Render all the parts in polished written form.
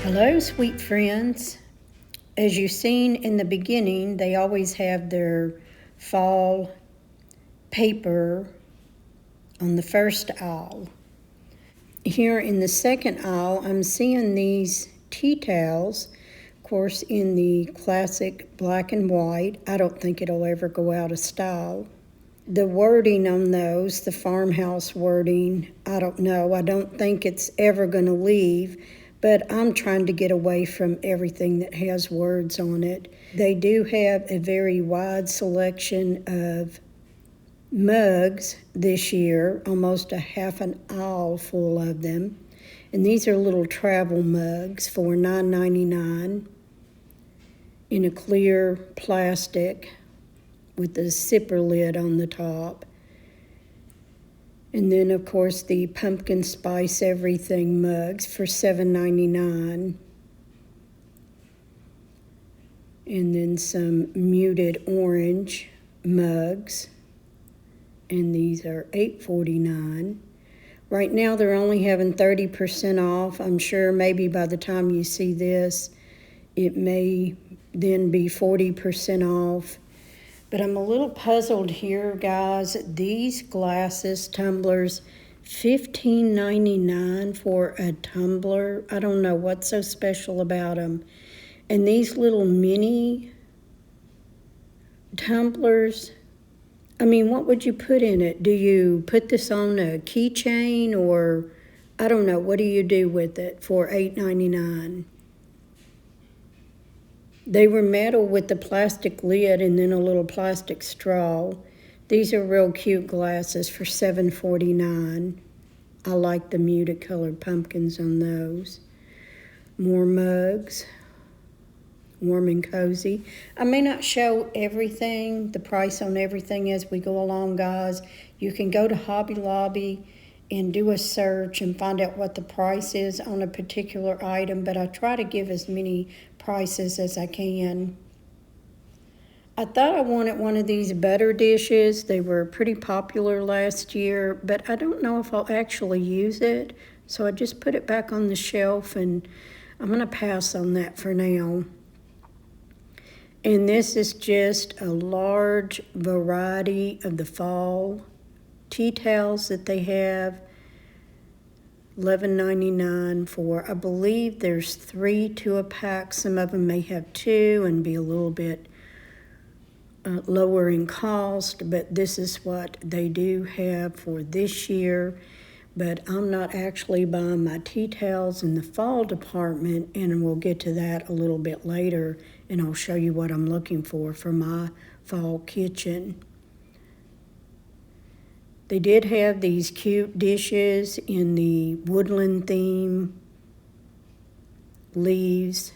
Hello, sweet friends. As you've seen in the beginning, they always have their fall paper on the first aisle. Here in the second aisle, I'm seeing these tea towels, of course, in the classic black and white. I don't think it'll ever go out of style. The wording on those, the farmhouse wording, I don't know. I don't think it's ever going to leave, but I'm trying to get away from everything that has words on it. They do have a very wide selection of mugs this year, almost a half an aisle full of them. And these are little travel mugs for $9.99 in a clear plastic with a zipper lid on the top. And then, of course, the pumpkin spice everything mugs for $7.99. And then some muted orange mugs. And these are $8.49. Right now, they're only having 30% off. I'm sure maybe by the time you see this, it may then be 40% off. But I'm a little puzzled here, guys. These glasses, tumblers, $15.99 for a tumbler. I don't know what's so special about them. And these little mini tumblers, I mean, what would you put in it? Do you put this on a keychain, or I don't know, what do you do with it for $8.99? They were metal with the plastic lid and then a little plastic straw. These are real cute glasses for $7.49. I like the muted colored pumpkins on those. More mugs, warm and cozy. I may not show everything, the price on everything as we go along, guys. You can go to Hobby Lobby and do a search and find out what the price is on a particular item, but I try to give as many prices as I can. I thought I wanted one of these butter dishes. They were pretty popular last year, but I don't know if I'll actually use it, so I just put it back on the shelf, and I'm going to pass on that for now. And this is just a large variety of the fall tea towels that they have. $11.99 for, I believe there's 3 to a pack. Some of them may have 2 and be a little bit lower in cost, but this is what they do have for this year. But I'm not actually buying my tea towels in the fall department, and we'll get to that a little bit later, and I'll show you what I'm looking for my fall kitchen. They did have these cute dishes in the woodland theme, leaves.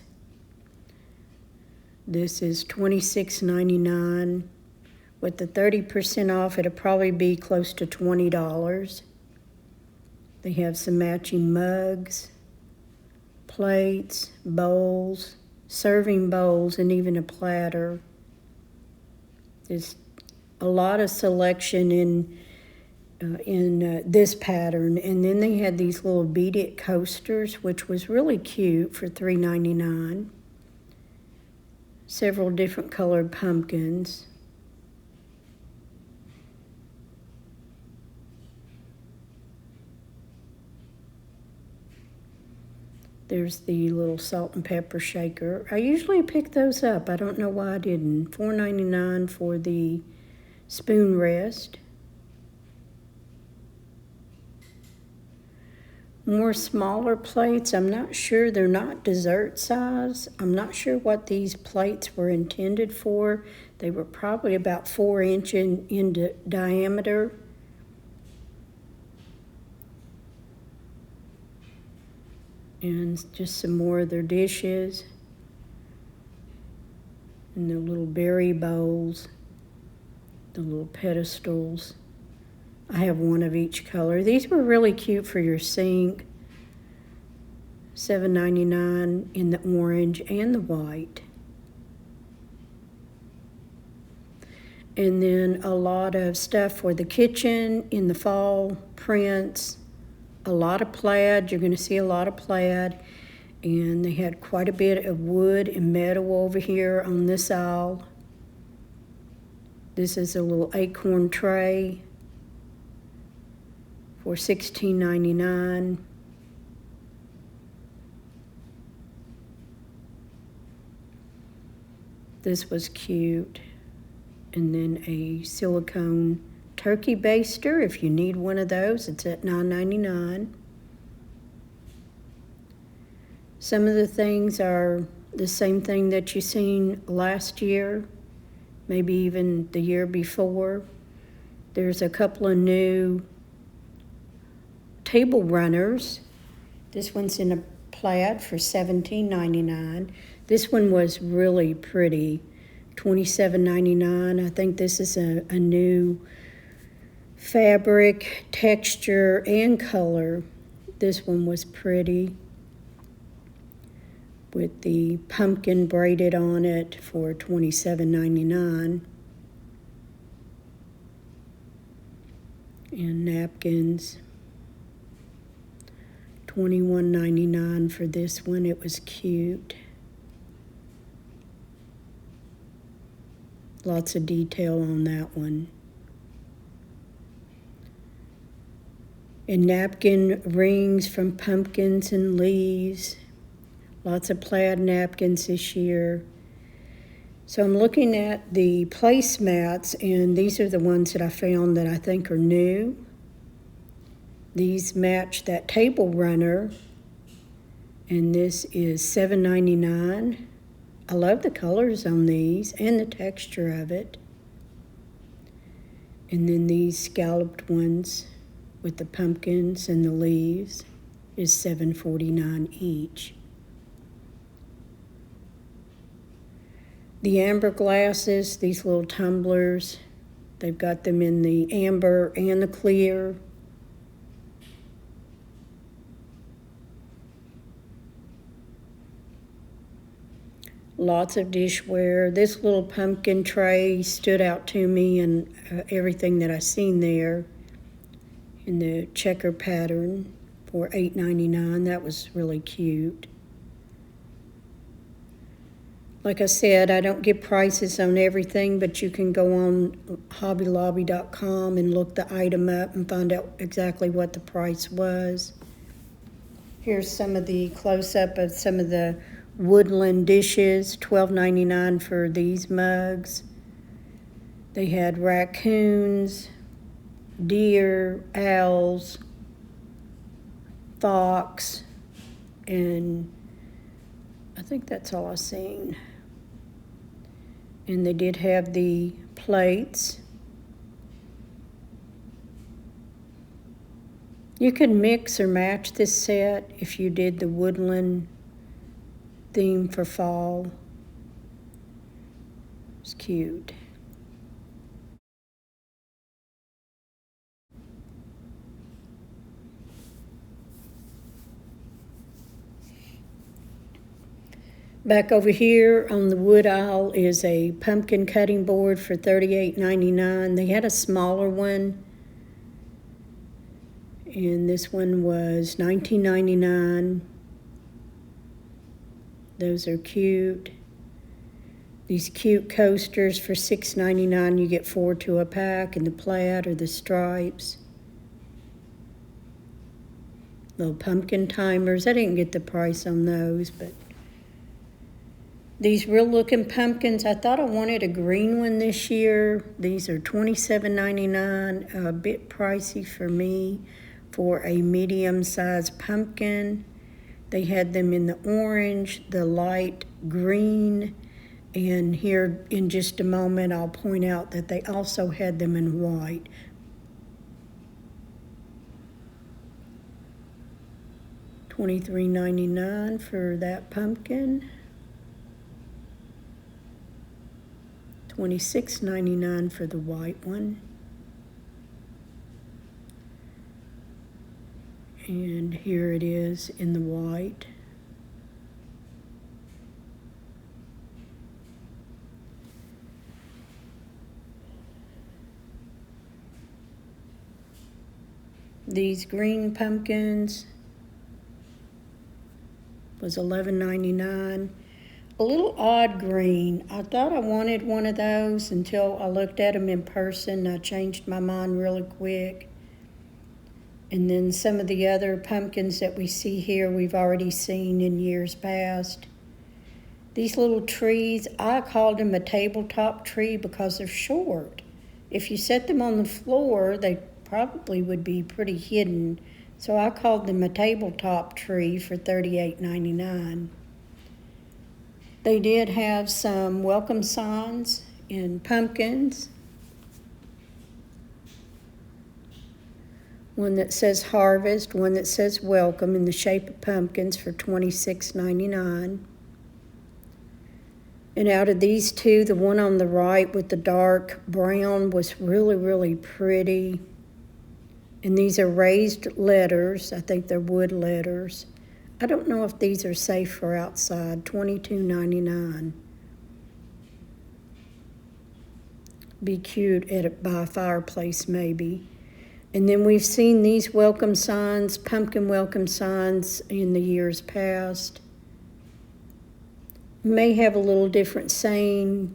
This is $26.99. With the 30% off, it'll probably be close to $20. They have some matching mugs, plates, bowls, serving bowls, and even a platter. There's a lot of selection in this pattern. And then they had these little beaded coasters, which was really cute, for $3.99. Several different colored pumpkins. There's the little salt and pepper shaker. I usually pick those up. I don't know why I didn't. $4.99 for the spoon rest. More smaller plates. I'm not sure. They're not dessert size. I'm not sure what these plates were intended for. They were probably about 4 inches in diameter. And just some more of their dishes. And the little berry bowls. The little pedestals. I have one of each color. These were really cute for your sink. $7.99 in the orange and the white. And then a lot of stuff for the kitchen in the fall, prints, a lot of plaid. You're going to see a lot of plaid. And they had quite a bit of wood and metal over here on this aisle. This is a little acorn tray for $16.99. This was cute. And then a silicone turkey baster. If you need one of those, it's at $9.99. Some of the things are the same thing that you seen last year, maybe even the year before. There's a couple of new table runners. This one's in a plaid for $17.99. This one was really pretty, $27.99. I think this is a new fabric, texture, and color. This one was pretty with the pumpkin braided on it for $27.99. And napkins, $21.99 for this one. It was cute. Lots of detail on that one. And napkin rings from pumpkins and leaves. Lots of plaid napkins this year. So I'm looking at the placemats, and these are the ones that I found that I think are new. These match that table runner, and this is $7.99. I love the colors on these and the texture of it. And then these scalloped ones with the pumpkins and the leaves is $7.49 each. The amber glasses, these little tumblers, they've got them in the amber and the clear. Lots of dishware. This little pumpkin tray stood out to me, and everything that I seen there in the checker pattern for $8.99. That was really cute. Like I said, I don't get prices on everything, but you can go on hobbylobby.com and look the item up and find out exactly what the price was. Here's some of the close-up of some of the woodland dishes, $12.99 for these mugs. They had raccoons, deer, owls, fox, and I think that's all I've seen. And they did have the plates. You could mix or match this set if you did the woodland theme for fall. It's cute. Back over here on the wood aisle is a pumpkin cutting board for $38.99. They had a smaller one, and this one was $19.99. Those are cute. These cute coasters for $6.99. You get 4 to a pack in the plaid or the stripes. Little pumpkin timers. I didn't get the price on those, but these real looking pumpkins, I thought I wanted a green one this year. These are $27.99, a bit pricey for me for a medium-sized pumpkin. They had them in the orange, the light green, and here in just a moment I'll point out that they also had them in white. $23.99 for that pumpkin. $26.99 for the white one. And here it is in the white. These green pumpkins was $11.99. A little odd green. I thought I wanted one of those until I looked at them in person. I changed my mind really quick. And then some of the other pumpkins that we see here, we've already seen in years past. These little trees, I called them a tabletop tree because they're short. If you set them on the floor, they probably would be pretty hidden. So I called them a tabletop tree for $38.99. They did have some welcome signs in pumpkins. One that says harvest, one that says welcome in the shape of pumpkins for $26.99. And out of these two, the one on the right with the dark brown was really, really pretty. And these are raised letters. I think they're wood letters. I don't know if these are safe for outside. $22.99. Be cute by a fireplace maybe. And then we've seen these welcome signs, pumpkin welcome signs in the years past. May have a little different saying.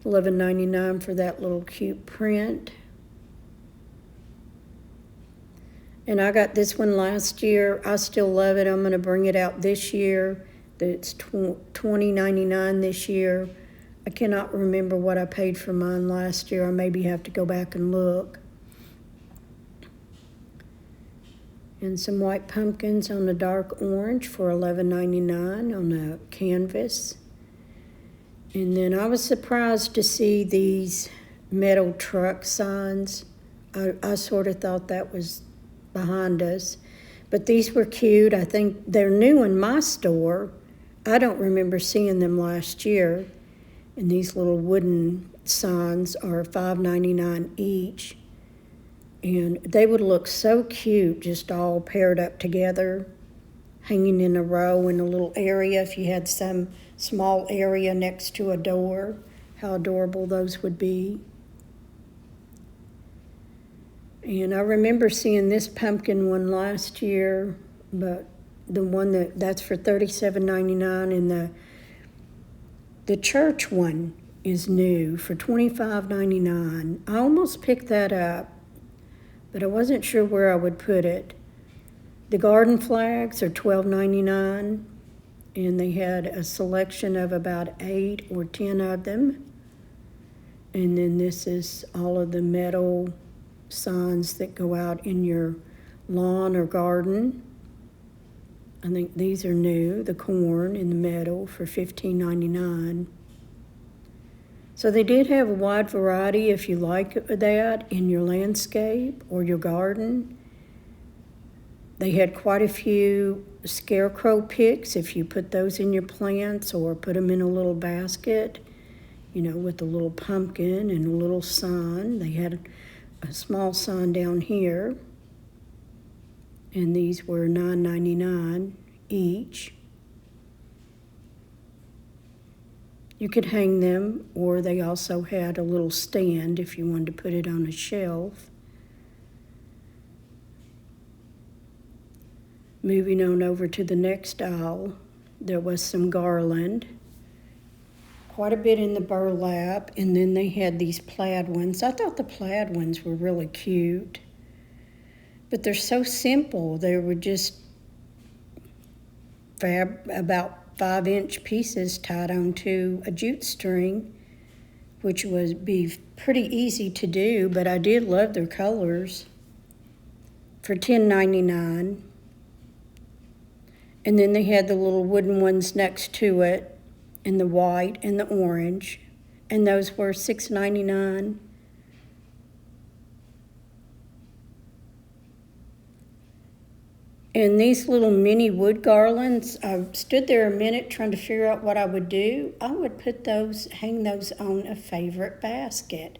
$11.99 for that little cute print. And I got this one last year. I still love it. I'm going to bring it out this year. It's $20.99 this year. I cannot remember what I paid for mine last year. I maybe have to go back and look. And some white pumpkins on the dark orange for $11.99 on a canvas. And then I was surprised to see these metal truck signs. I sort of thought that was behind us. But these were cute. I think they're new in my store. I don't remember seeing them last year. And these little wooden signs are $5.99 each. And they would look so cute just all paired up together, hanging in a row in a little area if you had some small area next to a door. How adorable those would be. And I remember seeing this pumpkin one last year, but the one that's for $37.99, and the church one is new for $25.99. I almost picked that up, but I wasn't sure where I would put it. The garden flags are $12.99, and they had a selection of about 8 or 10 of them. And then this is all of the metal signs that go out in your lawn or garden. I think these are new, the corn in the metal for $15.99. So they did have a wide variety if you like that in your landscape or your garden. They had quite a few scarecrow picks if you put those in your plants or put them in a little basket, with a little pumpkin and a little sign. They had a small sign down here, and these were $9.99 each. You could hang them, or they also had a little stand if you wanted to put it on a shelf. Moving on over to the next aisle, there was some garland, quite a bit in the burlap, and then they had these plaid ones. I thought the plaid ones were really cute, but they're so simple. They were just about 5-inch pieces tied onto a jute string, which would be pretty easy to do, but I did love their colors for $10.99. And then they had the little wooden ones next to it in the white and the orange, and those were $6.99. And these little mini wood garlands, I stood there a minute trying to figure out what I would do. I would hang those on a favorite basket.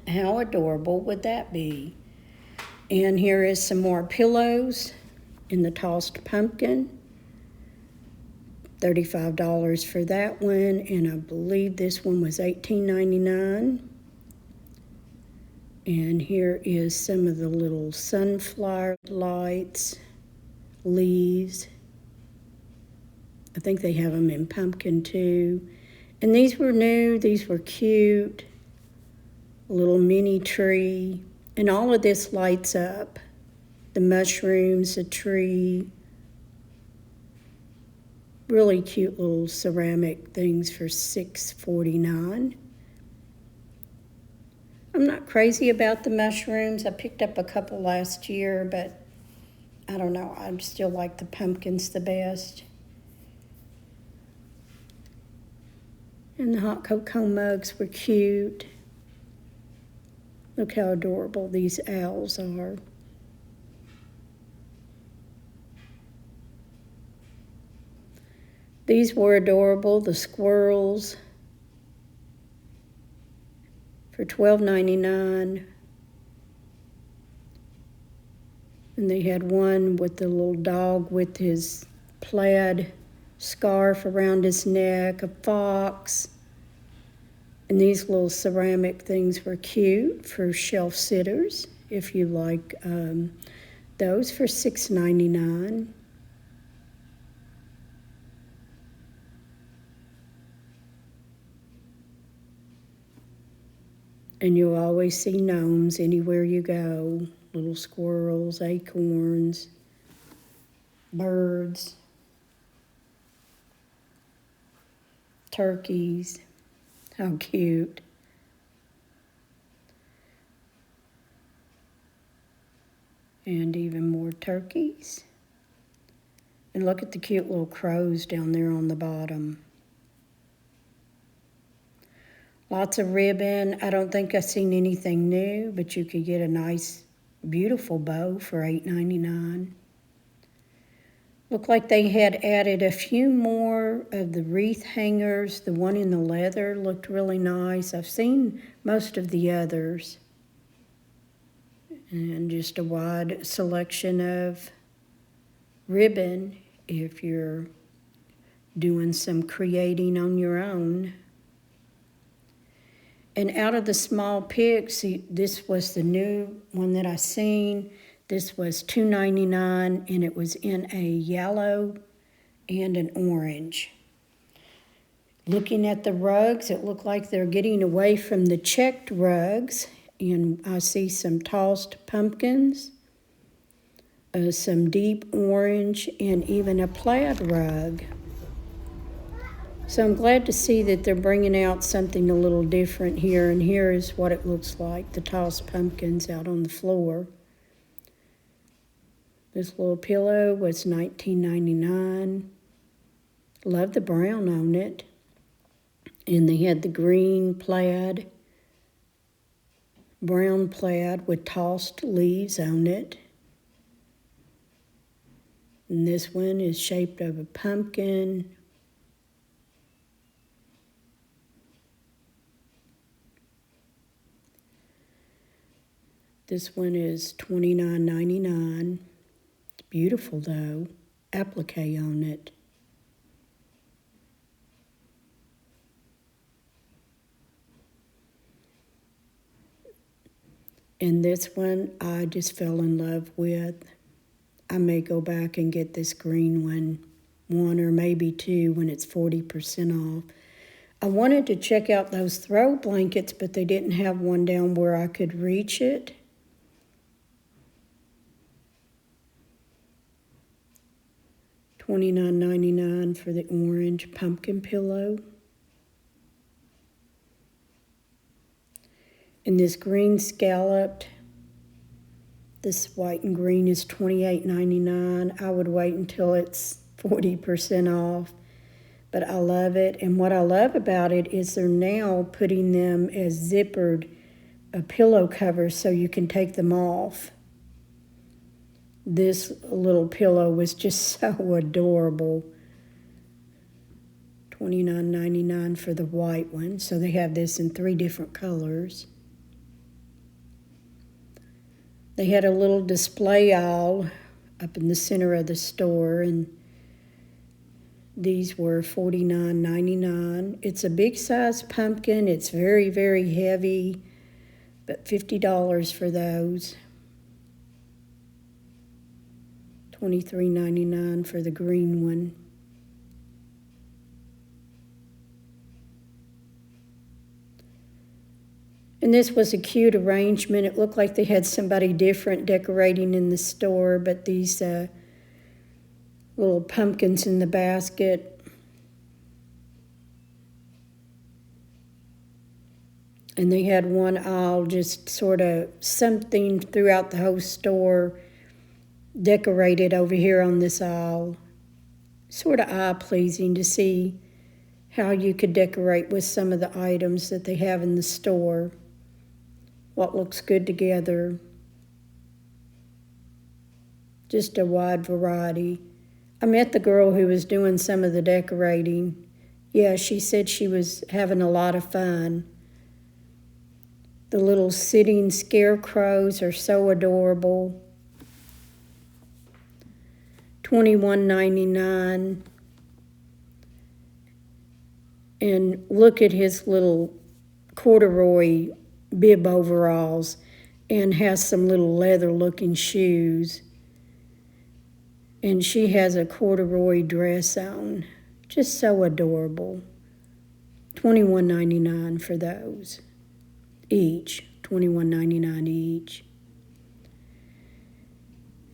How adorable would that be? And here is some more pillows in the tossed pumpkin. $35 for that one, and I believe this one was $18.99. And here is some of the little sunflower lights, leaves. I think they have them in pumpkin too. And these were new, these were cute. A little mini tree. And all of this lights up. The mushrooms, the tree. Really cute little ceramic things for $6.49. I'm not crazy about the mushrooms. I picked up a couple last year, but I don't know. I still like the pumpkins the best. And the hot cocoa mugs were cute. Look how adorable these owls are. These were adorable, the squirrels, for $12.99. And they had one with the little dog with his plaid scarf around his neck, a fox. And these little ceramic things were cute for shelf sitters, if you like those, for $6.99. And you'll always see gnomes anywhere you go. Little squirrels, acorns, birds, turkeys. How cute. And even more turkeys. And look at the cute little crows down there on the bottom. Lots of ribbon. I don't think I've seen anything new, but you could get a nice, beautiful bow for $8.99. Looked like they had added a few more of the wreath hangers. The one in the leather looked really nice. I've seen most of the others. And just a wide selection of ribbon if you're doing some creating on your own. And out of the small picks, this was the new one that I seen. This was $2.99, and it was in a yellow and an orange. Looking at the rugs, it looked like they're getting away from the checked rugs. And I see some tossed pumpkins, some deep orange, and even a plaid rug. So I'm glad to see that they're bringing out something a little different here. And here is what it looks like, the tossed pumpkins out on the floor. This little pillow was $19.99. Love the brown on it. And they had the green plaid, brown plaid with tossed leaves on it. And this one is shaped of a pumpkin. This one is $29.99. It's beautiful though. Applique on it. And this one I just fell in love with. I may go back and get this green one or maybe two when it's 40% off. I wanted to check out those throw blankets, but they didn't have one down where I could reach it. $29.99 for the orange pumpkin pillow. And this green scalloped, this white and green is $28.99. I would wait until it's 40% off, but I love it. And what I love about it is they're now putting them as zippered pillow covers so you can take them off. This little pillow was just so adorable. $29.99 for the white one. So they have this in 3 different colors. They had a little display aisle up in the center of the store, and these were $49.99. It's a big size pumpkin. It's very, very heavy. but $50 for those. $23.99 for the green one. And this was a cute arrangement. It looked like they had somebody different decorating in the store, but these little pumpkins in the basket. And they had one aisle, just sort of something throughout the whole store decorated over here on this aisle. Sort of eye-pleasing to see how you could decorate with some of the items that they have in the store. What looks good together. Just a wide variety. I met the girl who was doing some of the decorating. Yeah, she said she was having a lot of fun. The little sitting scarecrows are so adorable. $21.99. And look at his little corduroy bib overalls and has some little leather looking shoes. And she has a corduroy dress on. Just so adorable. $21.99 for those. Each. $21.99 each.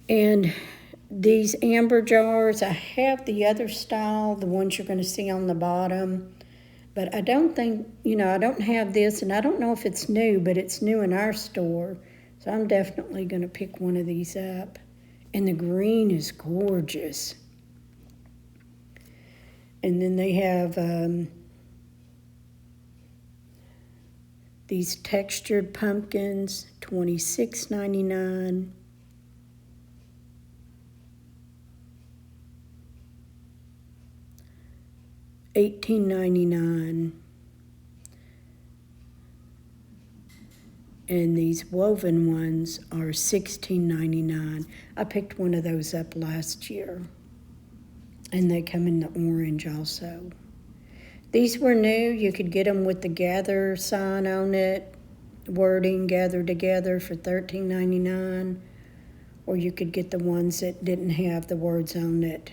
And these amber jars, I have the other style, the ones you're going to see on the bottom. But I don't think, I don't have this, and I don't know if it's new, but it's new in our store. So I'm definitely going to pick one of these up. And the green is gorgeous. And then they have these textured pumpkins, $26.99. $18.99. And these woven ones are $16.99. I picked one of those up last year. And they come in the orange also. These were new. You could get them with the gather sign on it. Wording, gather together for $13.99. Or you could get the ones that didn't have the words on it.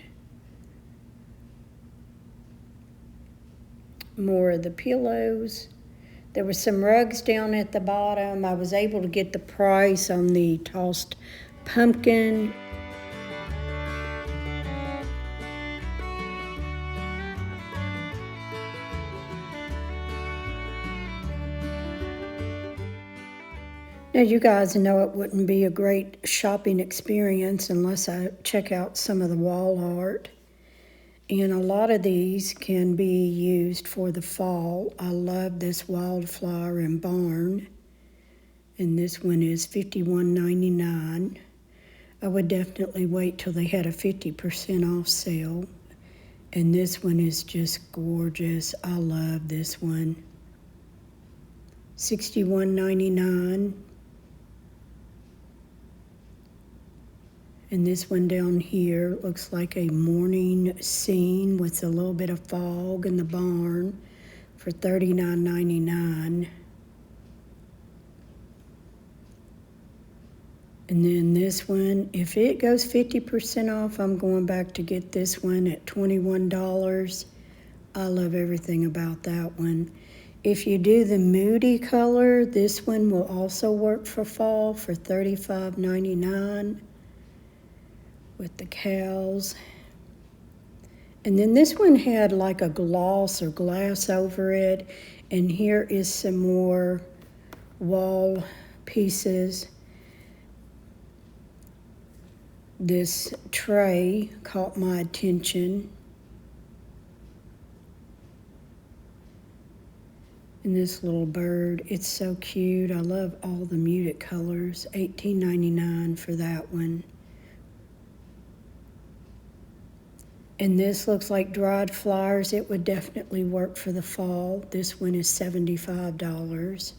More of the pillows. There were some rugs down at the bottom. I was able to get the price on the tossed pumpkin. Now, you guys know it wouldn't be a great shopping experience unless I check out some of the wall art. And a lot of these can be used for the fall. I love this wildflower and barn. And this one is $51.99. I would definitely wait till they had a 50% off sale. And this one is just gorgeous. I love this one. $61.99. And this one down here looks like a morning scene with a little bit of fog in the barn for $39.99. And then this one, if it goes 50% off, I'm going back to get this one at $21. I love everything about that one. If you do the moody color, this one will also work for fall for $35.99. With the cows. And then this one had like a gloss or glass over it. And here is some more wall pieces. This tray caught my attention. And this little bird, it's so cute. I love all the muted colors. $18.99 for that one. And this looks like dried flowers. It would definitely work for the fall. This one is $75.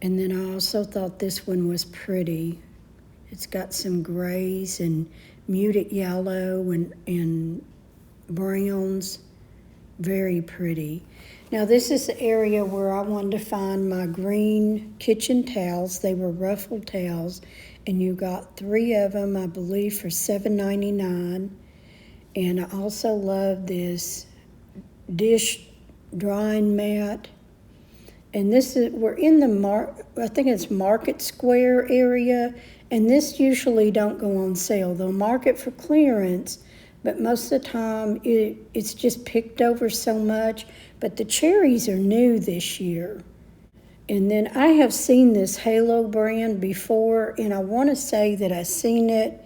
And then I also thought this one was pretty. It's got some grays and muted yellow and browns. Very pretty. Now this is the area where I wanted to find my green kitchen towels. They were ruffled towels, and you got 3 of them, I believe, for $7.99. And I also love this dish drying mat. And we're in the I think it's Market Square area, and this usually don't go on sale. They'll mark it for clearance, but most of the time it's just picked over so much. But the cherries are new this year. And then I have seen this Halo brand before, and I want to say that I seen it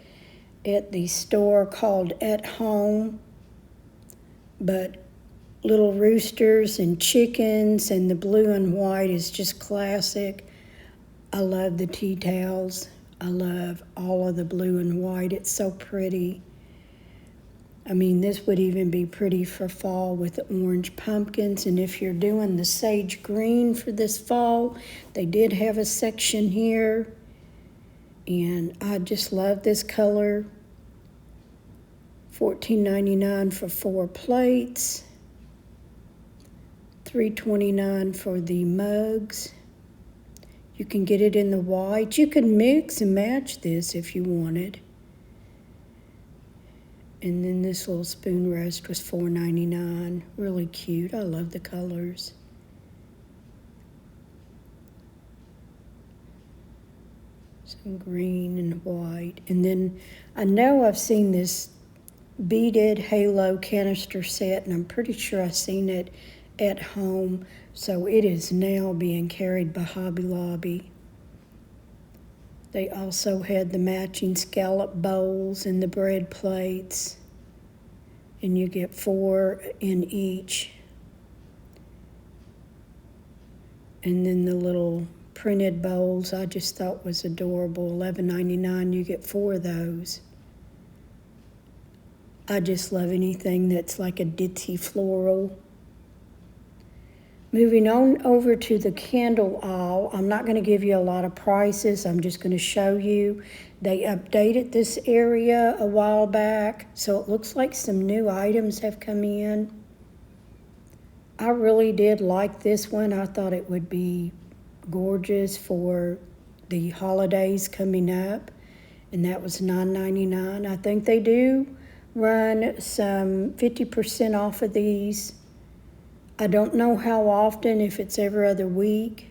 at the store called At Home. But little roosters and chickens, and the blue and white is just classic. I love the tea towels. I love all of the blue and white. It's so pretty. I mean, this would even be pretty for fall with the orange pumpkins. And if you're doing the sage green for this fall, they did have a section here. And I just love this color. $14.99 for 4 plates. $3.29 for the mugs. You can get it in the white. You can mix and match this if you wanted. And then this little spoon rest was $4.99. Really cute. I love the colors. Some green and white. And then I know I've seen this beaded halo canister set, and I'm pretty sure I've seen it At Home. So it is now being carried by Hobby Lobby. They also had the matching scallop bowls and the bread plates. And you get 4 in each. And then the little printed bowls I just thought was adorable. $11.99, you get 4 of those. I just love anything that's like a ditzy floral. Moving on over to the candle aisle, I'm not going to give you a lot of prices. I'm just going to show you. They updated this area a while back, so it looks like some new items have come in. I really did like this one. I thought it would be gorgeous for the holidays coming up, and that was $9.99. I think they do run some 50% off of these. I don't know how often, if it's every other week.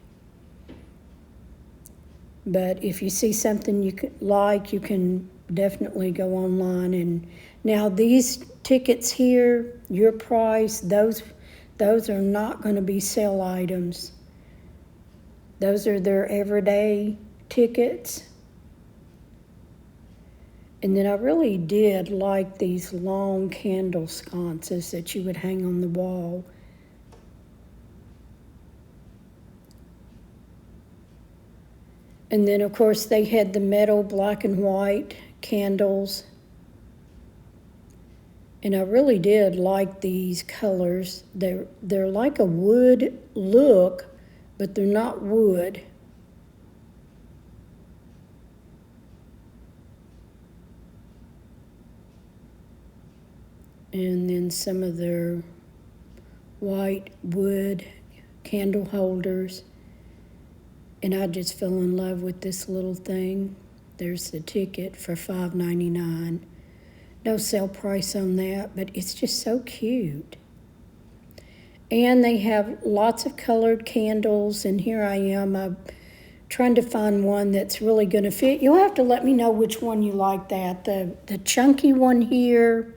But if you see something you you can definitely go online. And now these tickets here, your price, those are not going to be sale items. Those are their everyday tickets. And then I really did like these long candle sconces that you would hang on the wall. And then, of course, they had the metal black and white candles. And I really did like these colors. They're like a wood look, but they're not wood. And then some of their white wood candle holders. And I just fell in love with this little thing. There's the ticket for $5.99. No sale price on that, but it's just so cute. And they have lots of colored candles, and here I am. I'm trying to find one that's really going to fit. You'll have to let me know which one you like that. The chunky one here,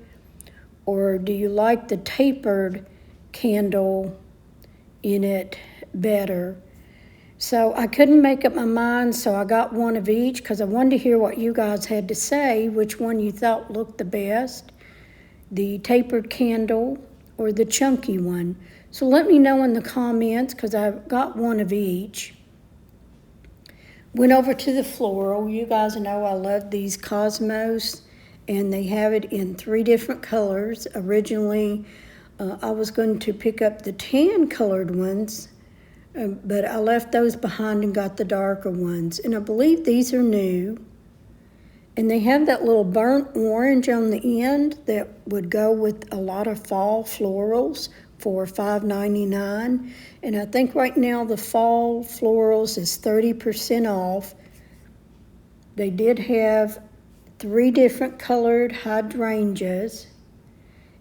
or do you like the tapered candle in it better? So I couldn't make up my mind, so I got one of each because I wanted to hear what you guys had to say, which one you thought looked the best, the tapered candle or the chunky one. So let me know in the comments because I've got one of each. Went over to the floral. You guys know I love these Cosmos, and they have it in 3 different colors. Originally, I was going to pick up the tan colored ones, but I left those behind and got the darker ones. And I believe these are new. And they have that little burnt orange on the end that would go with a lot of fall florals for $5.99. And I think right now the fall florals is 30% off. They did have 3 different colored hydrangeas.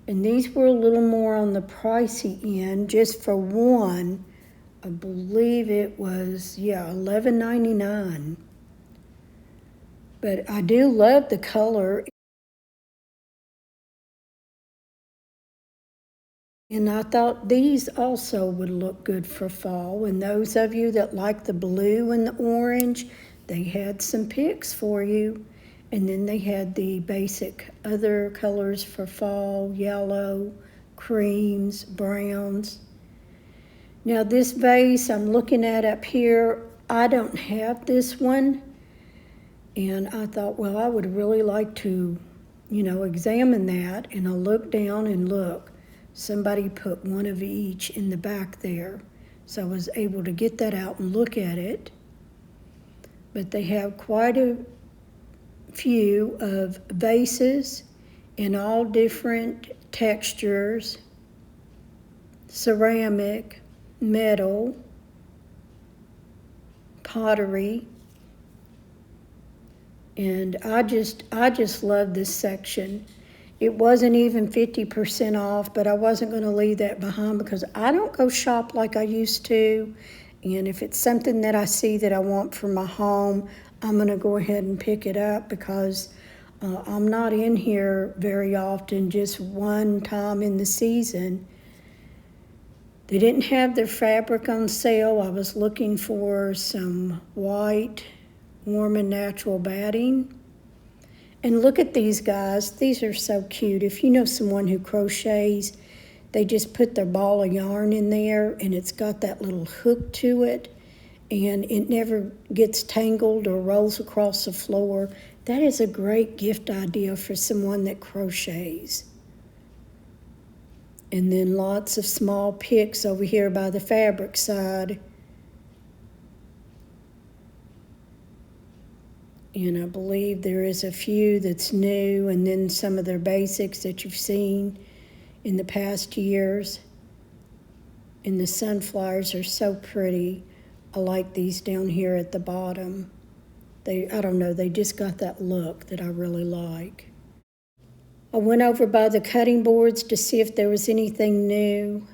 And these were a little more on the pricey end. Just for one, I believe it was, $11.99. But I do love the color. And I thought these also would look good for fall. And those of you that like the blue and the orange, they had some picks for you. And then they had the basic other colors for fall, yellow, creams, browns. Now this vase I'm looking at up here, I don't have this one. And I thought, well, I would really like to, examine that. And I looked down and look, somebody put one of each in the back there. So I was able to get that out and look at it. But they have quite a few of vases in all different textures, ceramic, metal, pottery. And I just love this section. It wasn't even 50% off, but I wasn't going to leave that behind because I don't go shop like I used to. And if it's something that I see that I want for my home, I'm going to go ahead and pick it up because I'm not in here very often, just one time in the season. They didn't have their fabric on sale. I was looking for some white, warm and natural batting. And look at these guys. These are so cute. If you know someone who crochets, they just put their ball of yarn in there and it's got that little hook to it and it never gets tangled or rolls across the floor. That is a great gift idea for someone that crochets. And then lots of small picks over here by the fabric side. And I believe there is a few that's new and then some of their basics that you've seen in the past years. And the sunflowers are so pretty. I like these down here at the bottom. I don't know, they just got that look that I really like. I went over by the cutting boards to see if there was anything new.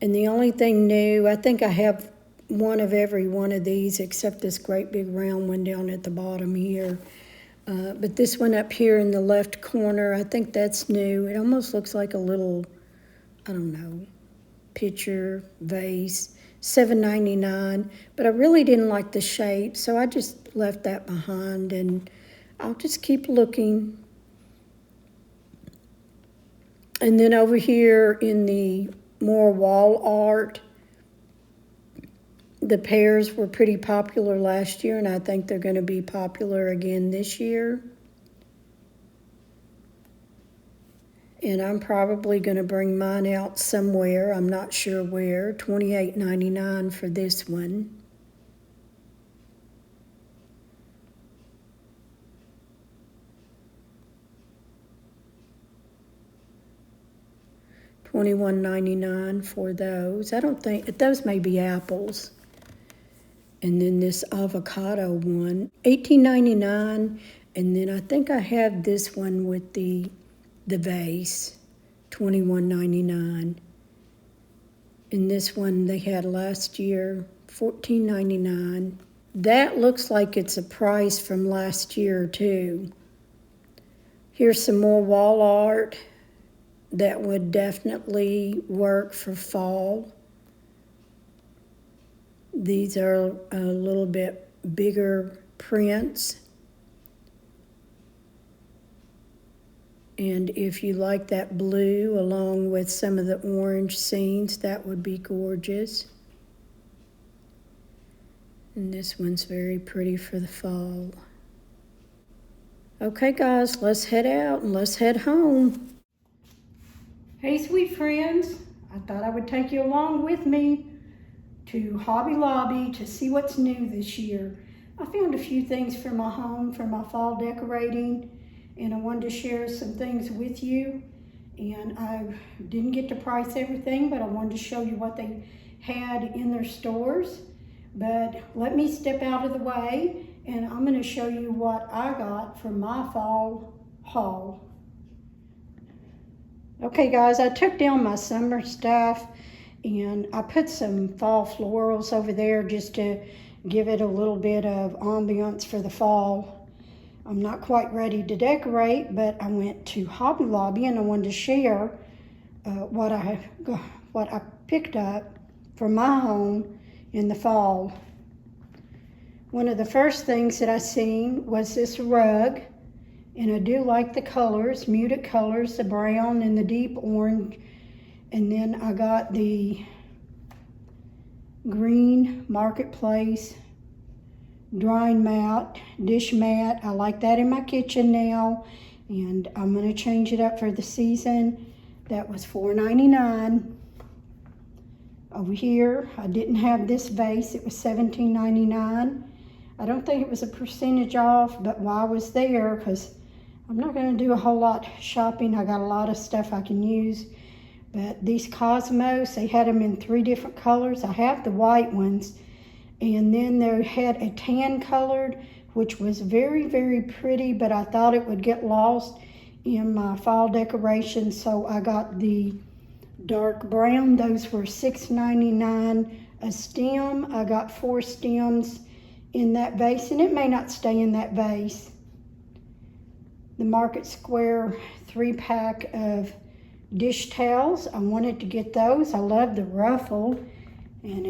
And the only thing new, I think I have one of every one of these except this great big round one down at the bottom here. But this one up here in the left corner, I think that's new. It almost looks like a little, I don't know, pitcher, vase, $7.99. But I really didn't like the shape, so I just left that behind and I'll just keep looking. And then over here in the more wall art, the pears were pretty popular last year, and I think they're going to be popular again this year. And I'm probably going to bring mine out somewhere. I'm not sure where. $28.99 for this one. $21.99 for those. I don't think, those may be apples. And then this avocado one, $18.99. And then I think I have this one with the vase, $21.99. And this one they had last year, $14.99. That looks like it's a price from last year too. Here's some more wall art that would definitely work for fall. These are a little bit bigger prints. And if you like that blue along with some of the orange scenes, that would be gorgeous. And this one's very pretty for the fall. Okay, guys, let's head out and let's head home. Hey, sweet friends. I thought I would take you along with me to Hobby Lobby to see what's new this year. I found a few things for my home, for my fall decorating, and I wanted to share some things with you. And I didn't get to price everything, but I wanted to show you what they had in their stores. But let me step out of the way, and I'm going to show you what I got for my fall haul. Okay guys, I took down my summer stuff and I put some fall florals over there just to give it a little bit of ambiance for the fall. I'm not quite ready to decorate, but I went to Hobby Lobby and I wanted to share what I picked up for my home in the fall. One of the first things that I seen was this rug, and I do like the colors, muted colors, the brown and the deep orange. And then I got the green Marketplace drying mat, dish mat. I like that in my kitchen now, and I'm going to change it up for the season. That was $4.99. Over here, I didn't have this vase. It was $17.99. I don't think it was a percentage off, but while I was there, because I'm not going to do a whole lot shopping, I got a lot of stuff I can use. But these Cosmos, they had them in 3 different colors. I have the white ones. And then they had a tan colored, which was very, very pretty, but I thought it would get lost in my fall decoration. So I got the dark brown. Those were $6.99 a stem. I got 4 stems in that vase, and it may not stay in that vase. The Market Square 3-pack of dish towels. I wanted to get those. I love the ruffle, and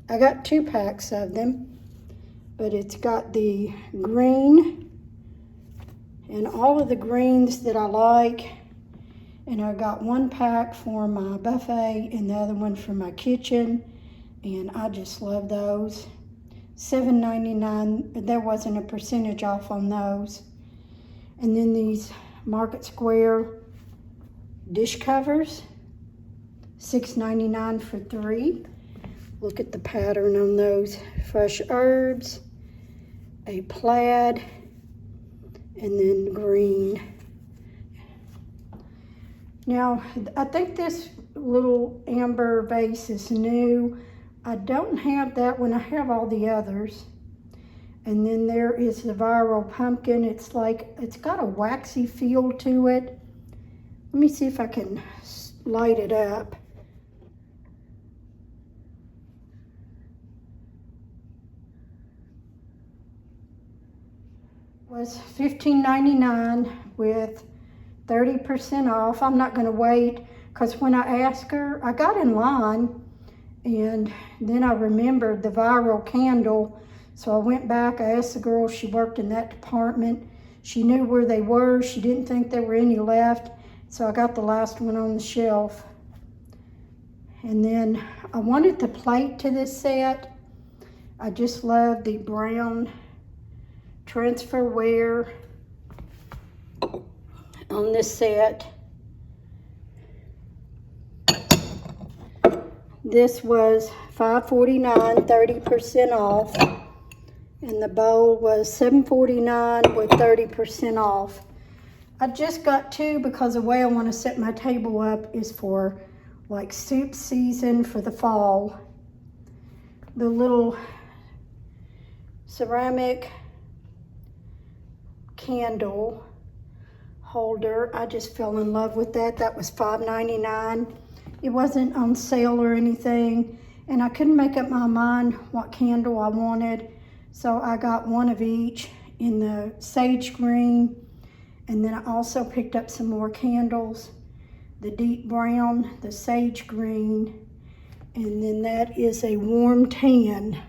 I got 2 packs of them, but it's got the green and all of the greens that I like. And I got 1 pack for my buffet and the other one for my kitchen, and I just love those. $7.99, there wasn't a percentage off on those. And then these Market Square dish covers, $6.99 for 3. Look at the pattern on those. Fresh herbs, a plaid, and then green. Now, I think this little amber vase is new. I don't have that one. I have all the others. And then there is the viral pumpkin. It's got a waxy feel to it. Let me see if I can light it up. Was $15.99 with 30% off. I'm not going to wait, because when I asked her, I got in line, and then I remembered the viral candle. So I went back, I asked the girl, she worked in that department. She knew where they were. She didn't think there were any left. So I got the last one on the shelf. And then I wanted the plate to this set. I just love the brown transferware on this set. This was $5.49, 30% off. And the bowl was $7.49 with 30% off. I just got 2 because the way I want to set my table up is for like soup season for the fall. The little ceramic candle holder, I just fell in love with that. That was $5.99. It wasn't on sale or anything, and I couldn't make up my mind what candle I wanted, so I got 1 of each in the sage green. And then I also picked up some more candles, the deep brown, the sage green, and then that is a warm tan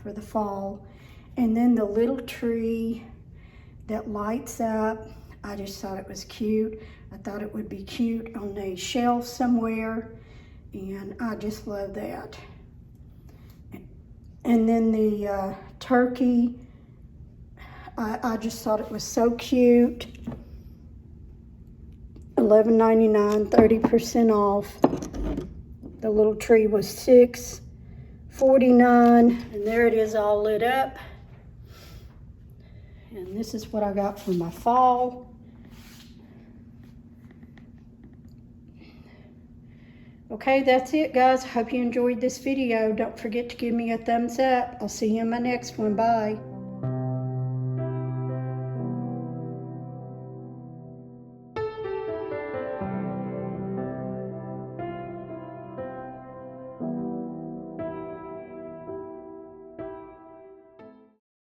for the fall. And then the little tree that lights up, I just thought it was cute. I thought it would be cute on a shelf somewhere, and I just love that. And then the turkey, I just thought it was so cute. $11.99, 30% off. The little tree was $6.49, and there it is all lit up. And this is what I got for my fall. Okay, that's it, guys. Hope you enjoyed this video. Don't forget to give me a thumbs up. I'll see you in my next one. Bye.